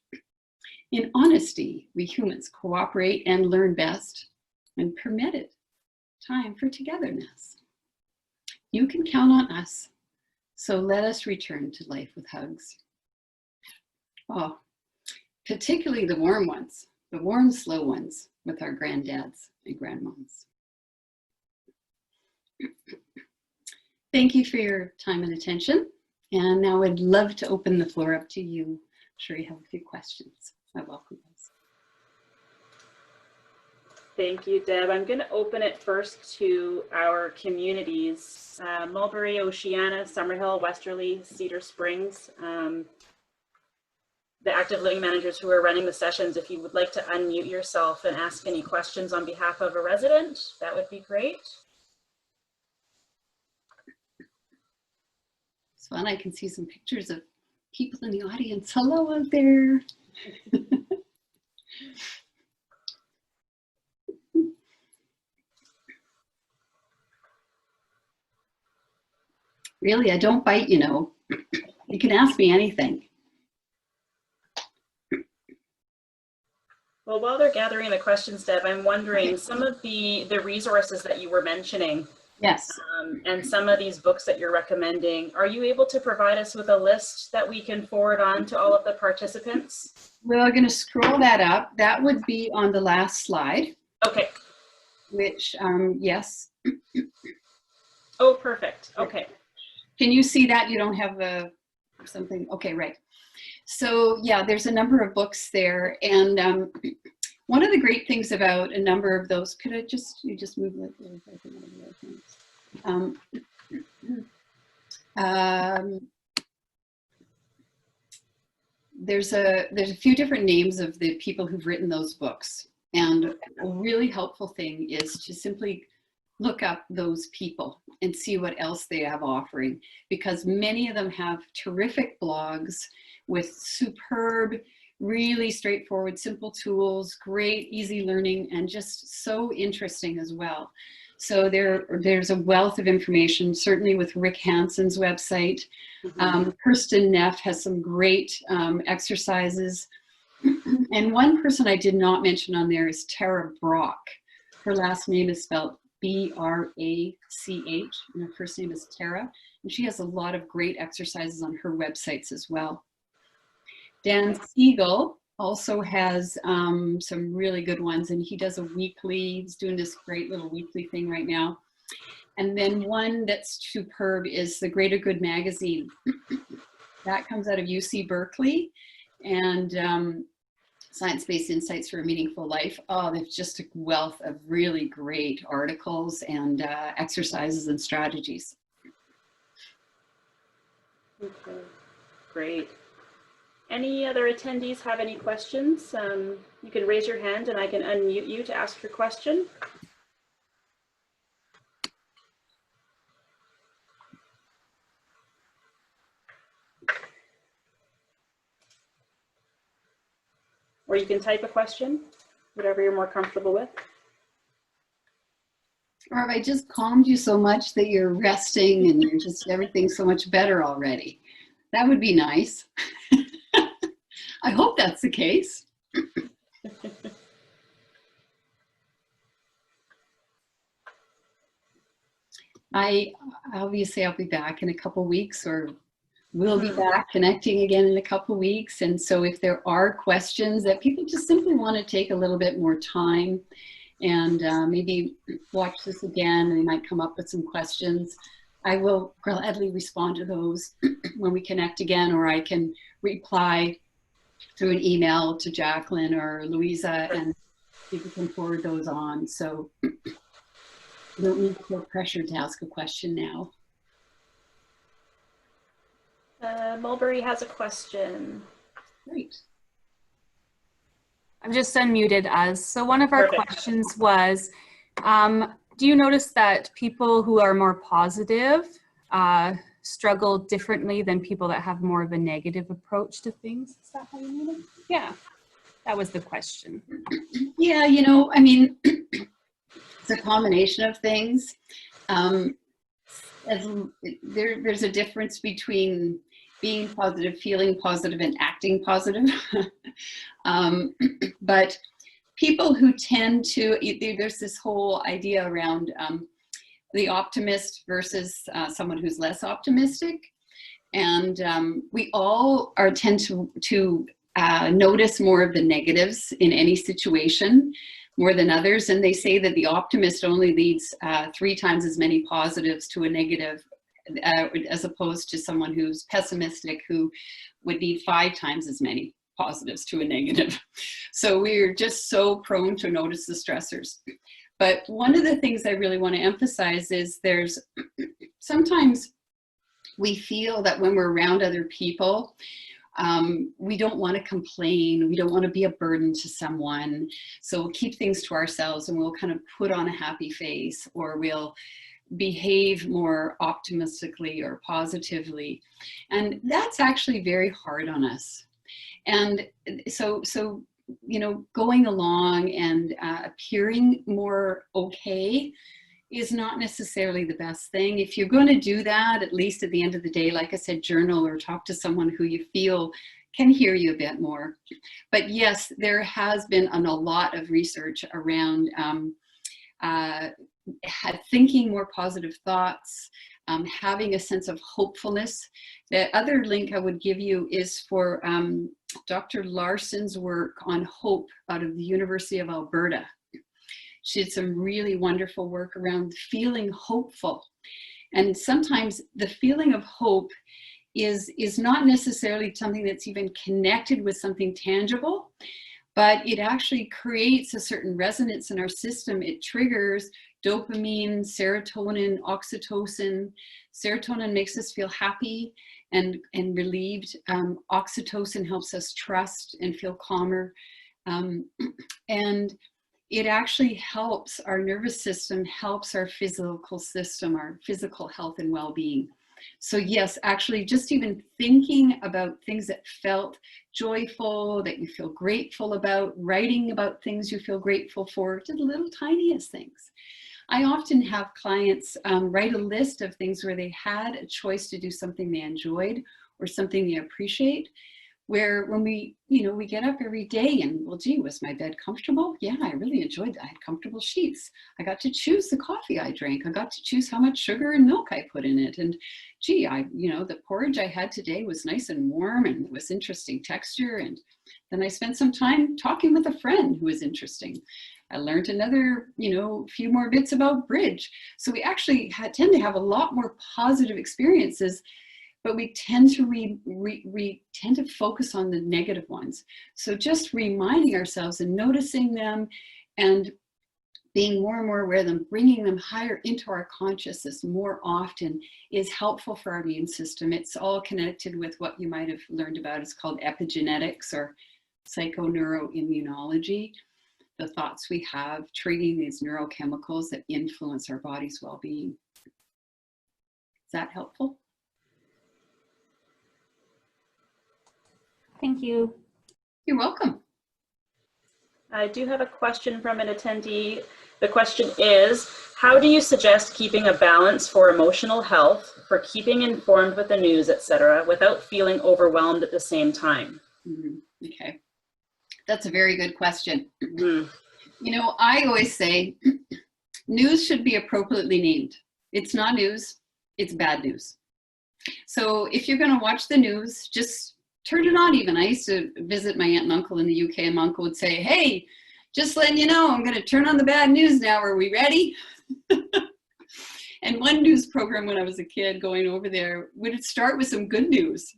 In honesty, we humans cooperate and learn best when permitted time for togetherness. You can count on us, so let us return to life with hugs. Oh, particularly the warm ones, the warm, slow ones with our granddads and grandmoms. Thank you for your time and attention. And now I'd love to open the floor up to you. I'm sure you have a few questions. I welcome those. Thank you, Deb. I'm going to open it first to our communities, Mulberry, Oceana, Summerhill, Westerly, Cedar Springs. The active living managers who are running the sessions, if you would like to unmute yourself and ask any questions on behalf of a resident, that would be great. It's fun. I can see some pictures of people in the audience. Hello out there. Really, I don't bite, you know. You can ask me anything. Well, while they're gathering the questions, Deb, I'm wondering some of the resources that you were mentioning. Yes. And some of these books that you're recommending, are you able to provide us with a list that we can forward on to all of the participants? We're going to scroll that up. That would be on the last slide. Okay. Which, yes. Oh, perfect. Okay. Can you see that? You don't have something? Okay, right. So yeah, there's a number of books there. And one of the great things about a number of those, could I just, you just move like there's a few different names of the people who've written those books. And a really helpful thing is to simply look up those people and see what else they have offering, because many of them have terrific blogs with superb, really straightforward, simple tools, great, easy learning, and just so interesting as well. So there's a wealth of information, certainly with Rick Hansen's website. Kirsten Neff has some great exercises. And one person I did not mention on there is Tara Brock. Her last name is spelled B-R-A-C-H, and her first name is Tara. And she has a lot of great exercises on her websites as well. Dan Siegel also has some really good ones, and he does a weekly, he's doing this great little weekly thing right now. And then one that's superb is the Greater Good magazine. That comes out of UC Berkeley, and Science-Based Insights for a Meaningful Life. Oh, there's just a wealth of really great articles and exercises and strategies. Okay, great. Any other attendees have any questions? You can raise your hand and I can unmute you to ask your question. Or you can type a question, whatever you're more comfortable with. Or have I just calmed you so much that you're resting and you're just, everything's so much better already? That would be nice. I hope that's the case. Obviously I'll be back in a couple weeks, or we'll be back connecting again in a couple weeks. And so if there are questions that people just simply want to take a little bit more time and maybe watch this again, and they might come up with some questions, I will gladly respond to those when we connect again, or I can reply through an email to Jacqueline or Louisa, and people can forward those on. So you don't need to feel pressured to ask a question now. Mulberry has a question. Great. I've just unmuted us. So one of our questions was, do you notice that people who are more positive struggle differently than people that have more of a negative approach to things? Is that how you mean it? Yeah, that was the question. Yeah, you know, I mean, it's a combination of things. There's a difference between being positive, feeling positive, and acting positive. But people who tend to, there's this whole idea around the optimist versus someone who's less optimistic. And we all tend to notice more of the negatives in any situation more than others. And they say that the optimist only leads 3 times as many positives to a negative as opposed to someone who's pessimistic, who would need 5 times as many positives to a negative. So we're just so prone to notice the stressors. But one of the things I really want to emphasize is there's sometimes we feel that when we're around other people, we don't want to complain. We don't want to be a burden to someone. So we'll keep things to ourselves and we'll kind of put on a happy face, or we'll behave more optimistically or positively. And that's actually very hard on us. And so you know, going along and appearing more okay is not necessarily the best thing. If you're going to do that, at least at the end of the day, like I said, journal or talk to someone who you feel can hear you a bit more. But yes, there has been a lot of research around thinking more positive thoughts, having a sense of hopefulness. The other link I would give you is for Dr. Larson's work on hope out of the University of Alberta. She did some really wonderful work around feeling hopeful. And sometimes the feeling of hope is not necessarily something that's even connected with something tangible, but it actually creates a certain resonance in our system. It triggers dopamine, serotonin, oxytocin. Serotonin makes us feel happy and relieved. Oxytocin helps us trust and feel calmer. And it actually helps our nervous system, helps our physical system, our physical health and well-being. So yes, actually just even thinking about things that felt joyful, that you feel grateful about, writing about things you feel grateful for, just the little tiniest things. I often have clients write a list of things where they had a choice to do something they enjoyed or something they appreciate, where when we get up every day and, well, gee, was my bed comfortable? Yeah, I really enjoyed that. I had comfortable sheets. I got to choose the coffee I drank. I got to choose how much sugar and milk I put in it. And gee, the porridge I had today was nice and warm and it was interesting texture. And then I spent some time talking with a friend who was interesting. I learned another, few more bits about bridge. So we actually tend to have a lot more positive experiences, but we tend to focus on the negative ones. So just reminding ourselves and noticing them and being more and more aware of them, bringing them higher into our consciousness more often is helpful for our immune system. It's all connected with what you might have learned about. It's called epigenetics or psychoneuroimmunology. The thoughts we have triggering these neurochemicals that influence our body's well-being. Is that helpful? Thank you. You're welcome. I do have a question from an attendee. The question is, how do you suggest keeping a balance for emotional health, for keeping informed with the news, etc., without feeling overwhelmed at the same time? Okay. That's a very good question. Mm-hmm. I always say news should be appropriately named. It's not news, it's bad news. So if you're going to watch the news, just turn it on even. I used to visit my aunt and uncle in the UK, and my uncle would say, hey, just letting you know, I'm going to turn on the bad news now. Are we ready? And one news program when I was a kid going over there would start with some good news,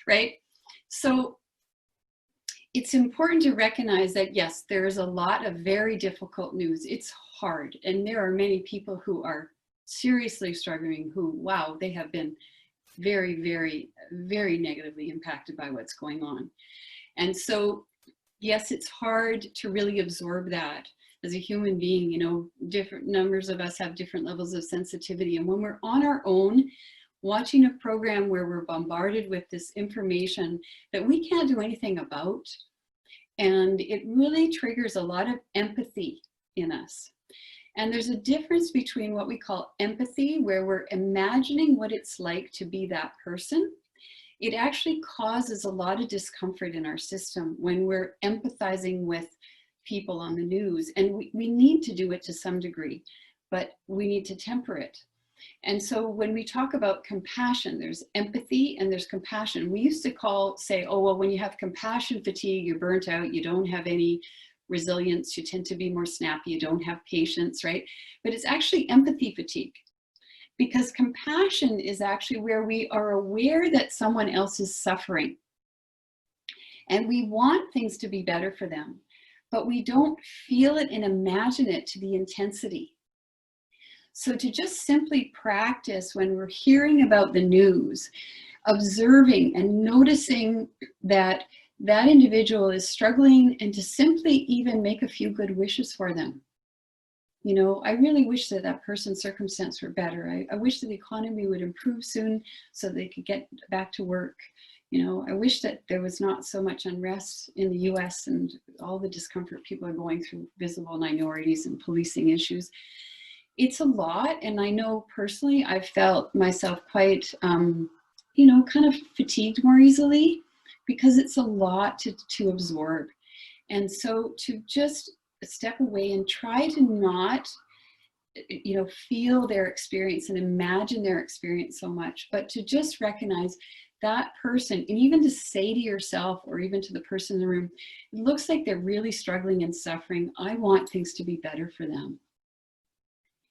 right? So it's important to recognize that, yes, there is a lot of very difficult news. It's hard. And there are many people who are seriously struggling who, wow, they have been very, very, very negatively impacted by what's going on. And so, yes, it's hard to really absorb that as a human being. Different numbers of us have different levels of sensitivity. And when we're on our own, watching a program where we're bombarded with this information that we can't do anything about, and it really triggers a lot of empathy in us. And there's a difference between what we call empathy, where we're imagining what it's like to be that person, it actually causes a lot of discomfort in our system when we're empathizing with people on the news. And we need to do it to some degree, but we need to temper it. And so when we talk about compassion, there's empathy and there's compassion. We used to say, oh, well, when you have compassion fatigue, you're burnt out, you don't have any resilience, you tend to be more snappy, you don't have patience, right? But it's actually empathy fatigue, because compassion is actually where we are aware that someone else is suffering and we want things to be better for them, but we don't feel it and imagine it to the intensity. So to just simply practice when we're hearing about the news, observing and noticing that that individual is struggling, and to simply even make a few good wishes for them. You know, I really wish that that person's circumstance were better. I wish that the economy would improve soon so they could get back to work. You know, I wish that there was not so much unrest in the US and all the discomfort people are going through, visible minorities and policing issues. It's a lot, and I know personally I've felt myself quite, you know, kind of fatigued more easily, because it's a lot to absorb. And so to just step away and try to not, you know, feel their experience and imagine their experience so much, but to just recognize that person, and even to say to yourself or even to the person in the room, it looks like they're really struggling and suffering. I want things to be better for them.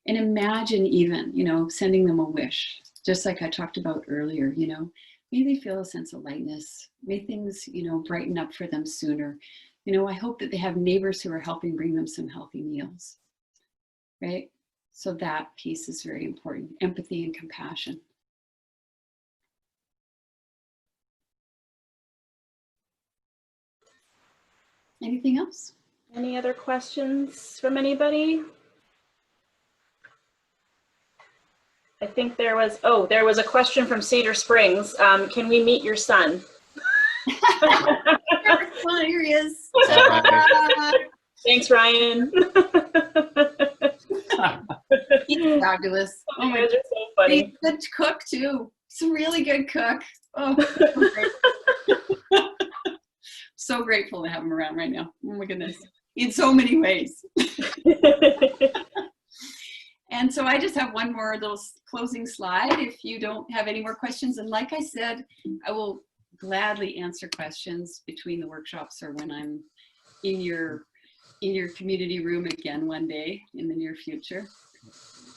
And imagine even, you know, sending them a wish, just like I talked about earlier, you know, may they feel a sense of lightness. May things, you know, brighten up for them sooner. You know, I hope that they have neighbors who are helping bring them some healthy meals, right? So that piece is very important, empathy and compassion. Anything else? Any other questions from anybody? I think there was a question from Cedar Springs. Can we meet your son? Well, here he is. Thanks, Ryan. He's fabulous. Oh, you guys are so funny. He's a good cook too. He's a really good cook. Oh, so grateful to have him around right now. Oh my goodness, in so many ways. And so I just have one more little closing slide if you don't have any more questions. And like I said, I will gladly answer questions between the workshops or when I'm in your community room again one day in the near future.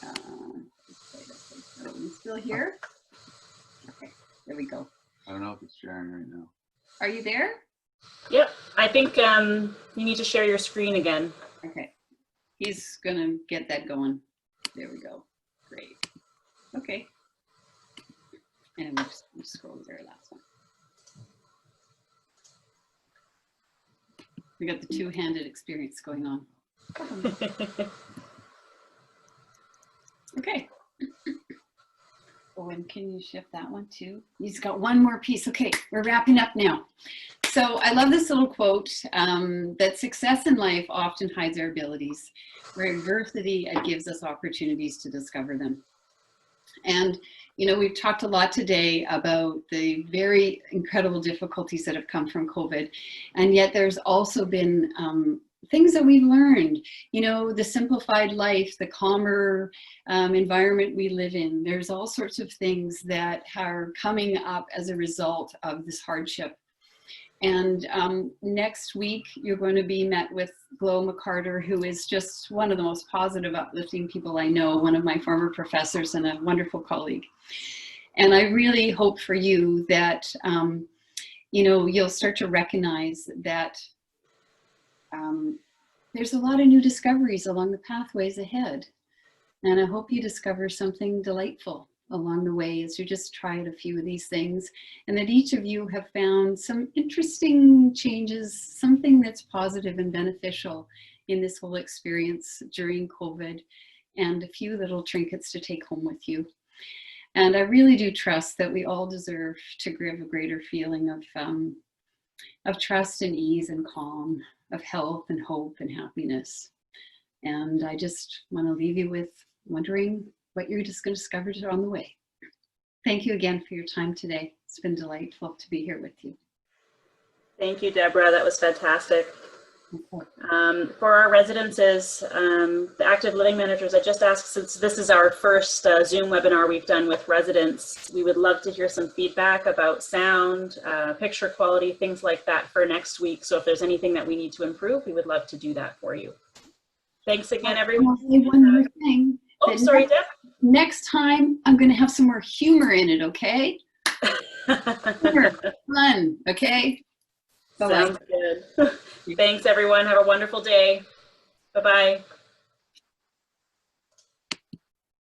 Are we still here? Okay, there we go. I don't know if it's sharing right now. Are you there? Yep, I think you need to share your screen again. Okay, he's gonna get that going. There we go. Great. Okay. And we'll just scroll to our last one. We got the two-handed experience going on. Okay. Oh, and can you shift that one too? He's got one more piece. Okay, we're wrapping up now. So I love this little quote, that success in life often hides our abilities, where adversity gives us opportunities to discover them. And, you know, we've talked a lot today about the very incredible difficulties that have come from COVID. And yet there's also been things that we've learned, you know, the simplified life, the calmer environment we live in. There's all sorts of things that are coming up as a result of this hardship. And next week, you're going to be met with Glo McCarter, who is just one of the most positive, uplifting people I know, one of my former professors and a wonderful colleague. And I really hope for you that, you know, you'll start to recognize that there's a lot of new discoveries along the pathways ahead. And I hope you discover something delightful along the way as you just tried a few of these things, and that each of you have found some interesting changes, something that's positive and beneficial in this whole experience during COVID, and a few little trinkets to take home with you. And I really do trust that we all deserve to give a greater feeling of trust and ease and calm, of health and hope and happiness. And I just want to leave you with wondering what you're just going to discover on the way. Thank you again for your time today. It's been delightful to be here with you. Thank you, Deborah. That was fantastic. For our residences, the active living managers, I just asked, since this is our first Zoom webinar we've done with residents, we would love to hear some feedback about sound, picture quality, things like that for next week. So if there's anything that we need to improve, we would love to do that for you. Thanks again, everyone. I'll say one more thing. Oh, sorry, Deb. Next time, I'm going to have some more humor in it, okay? Humor, fun, okay? Bye-bye. Sounds good. Thanks, everyone. Have a wonderful day. Bye-bye.